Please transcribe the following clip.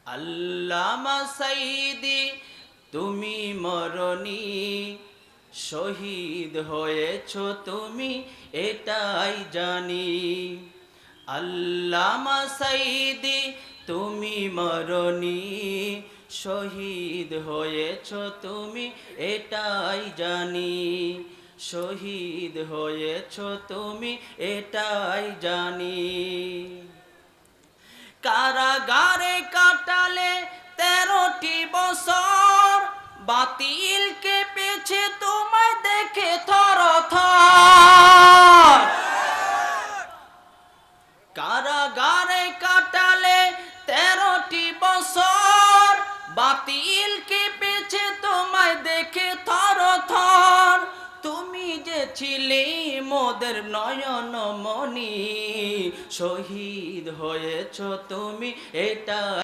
আল্লামা সাইদি তুমি মরণি, শহীদ হয়েছ তুমি এটাই জানি। আল্লামা সাইদি তুমি মরণি, শহীদ হয়েছ তুমি এটাই জানি। শহীদ হয়েছ তুমি এটাই জানি। কারাগারে কাটালে 13টি বছর, বাতিল কেঁপেছে তোমায় দেখে থরথর। কারাগারে কাটালে 13টি বছর, বাতিল কেঁপেছে তোমায় দেখে থরথর। তুমি যে ছিলে মোদের নয়ন মনি, শহীদ হয়েছ তুমি এটা